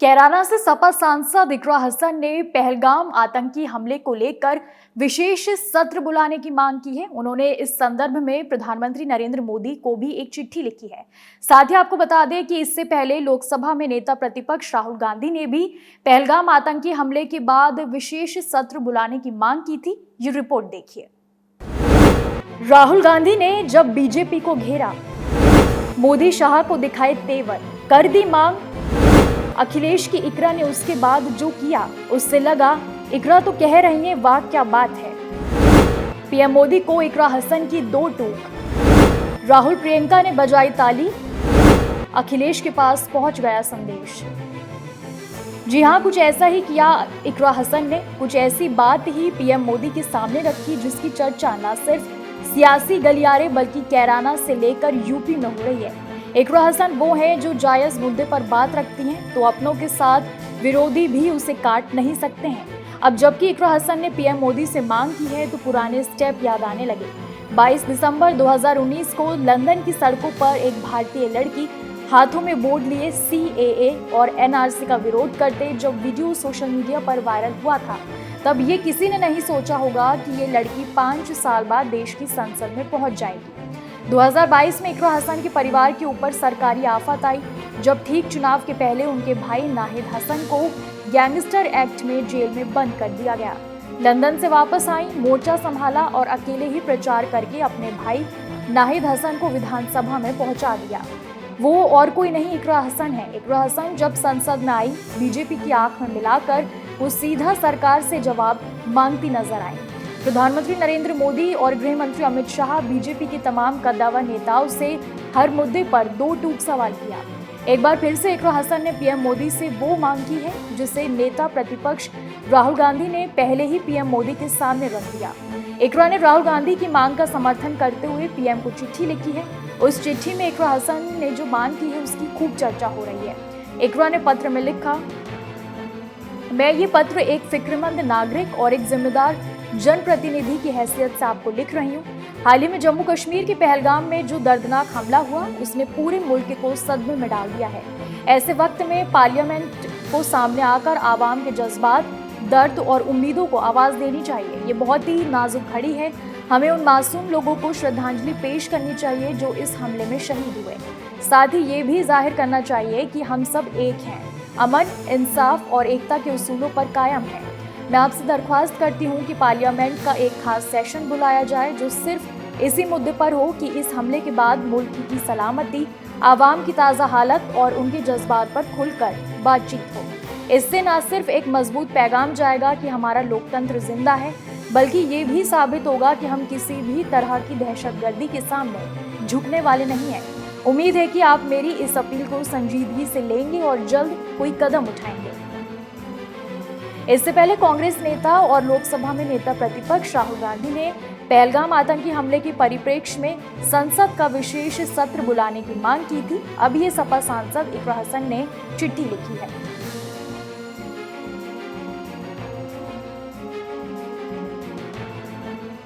कैराना से सपा सांसद इकरा हसन ने पहलगाम आतंकी हमले को लेकर विशेष सत्र बुलाने की मांग की है। उन्होंने इस संदर्भ में प्रधानमंत्री नरेंद्र मोदी को भी एक चिट्ठी लिखी है। साथ ही आपको बता दें कि इससे पहले लोकसभा में नेता प्रतिपक्ष राहुल गांधी ने भी पहलगाम आतंकी हमले के बाद विशेष सत्र बुलाने की मांग की थी। ये रिपोर्ट देखिए। राहुल गांधी ने जब बीजेपी को घेरा, मोदी शाह को दिखाए तेवर, कर दी मांग। अखिलेश की इकरा ने उसके बाद जो किया उससे लगा इकरा तो कह रही है, वाह क्या बात है। पीएम मोदी को इकरा हसन की दो टूक, राहुल प्रियंका ने बजाई ताली, अखिलेश के पास पहुंच गया संदेश। जी हां, कुछ ऐसा ही किया इकरा हसन ने, कुछ ऐसी बात ही पीएम मोदी के सामने रखी जिसकी चर्चा न सिर्फ सियासी गलियारे बल्कि कैराना से लेकर यूपी में हो रही है। इकरा हसन वो है जो जायज मुद्दे पर बात रखती हैं तो अपनों के साथ विरोधी भी उसे काट नहीं सकते हैं। अब जबकि इकरा हसन ने पीएम मोदी से मांग की है तो पुराने स्टेप याद आने लगे। 22 दिसंबर 2019 को लंदन की सड़कों पर एक भारतीय लड़की हाथों में बोर्ड लिए CAA और NRC का विरोध करते जब वीडियो सोशल मीडिया पर वायरल हुआ था, तब ये किसी ने नहीं सोचा होगा कि ये लड़की 5 साल बाद देश की संसद में पहुंच जाएगी। 2022 में इकरा हसन के परिवार के ऊपर सरकारी आफत आई जब ठीक चुनाव के पहले उनके भाई नाहिद हसन को गैंगस्टर एक्ट में जेल में बंद कर दिया गया। लंदन से वापस आई, मोर्चा संभाला और अकेले ही प्रचार करके अपने भाई नाहिद हसन को विधानसभा में पहुंचा दिया। वो और कोई नहीं इकरा हसन है। इकरा हसन जब संसद में आई, बीजेपी की आंख में मिलाकर वो सीधा सरकार से जवाब मांगती नजर आई। प्रधानमंत्री नरेंद्र मोदी और गृह मंत्री अमित शाह बीजेपी के तमाम कद्दावर नेताओं से हर मुद्दे पर दो टूक सवाल किया। एक बार फिर से इकरा हसन ने पीएम मोदी से वो मांग की है जिसे नेता प्रतिपक्ष राहुल गांधी ने पहले ही पीएम मोदी के सामने रख दिया। इकरा ने राहुल गांधी की मांग का समर्थन करते हुए पीएम को चिट्ठी लिखी है। उस चिट्ठी में इकरा हसन ने जो मांग की है उसकी खूब चर्चा हो रही है। इकरा ने पत्र में लिखा, मैं ये पत्र एक फिक्रमंद नागरिक और एक जिम्मेदार जनप्रतिनिधि की हैसियत से आपको लिख रही हूँ। हाल ही में जम्मू कश्मीर के पहलगाम में जो दर्दनाक हमला हुआ उसने पूरे मुल्क को सदमे में डाल दिया है। ऐसे वक्त में पार्लियामेंट को सामने आकर आवाम के जज्बात, दर्द और उम्मीदों को आवाज़ देनी चाहिए। ये बहुत ही नाजुक घड़ी है। हमें उन मासूम लोगों को श्रद्धांजलि पेश करनी चाहिए जो इस हमले में शहीद हुए। साथ ही ये भी जाहिर करना चाहिए कि हम सब एक हैं, अमन, इंसाफ और एकता के उसूलों पर कायम हैं। मैं आपसे दरख्वास्त करती हूँ कि पार्लियामेंट का एक खास सेशन बुलाया जाए जो सिर्फ इसी मुद्दे पर हो कि इस हमले के बाद मुल्क की सलामती, आवाम की ताज़ा हालत और उनके जज्बात पर खुलकर बातचीत हो। इससे न सिर्फ एक मजबूत पैगाम जाएगा कि हमारा लोकतंत्र जिंदा है, बल्कि ये भी साबित होगा कि हम किसी भी तरह की दहशतगर्दी के सामने झुकने वाले नहीं हैं। उम्मीद है कि आप मेरी इस अपील को संजीदगी से लेंगे और जल्द कोई कदम उठाएंगे। इससे पहले कांग्रेस नेता और लोकसभा में नेता प्रतिपक्ष राहुल गांधी ने पहलगाम आतंकी हमले के परिप्रेक्ष्य में संसद का विशेष सत्र बुलाने की मांग की थी। अब ये सपा सांसद इकरा हसन ने चिट्ठी लिखी है।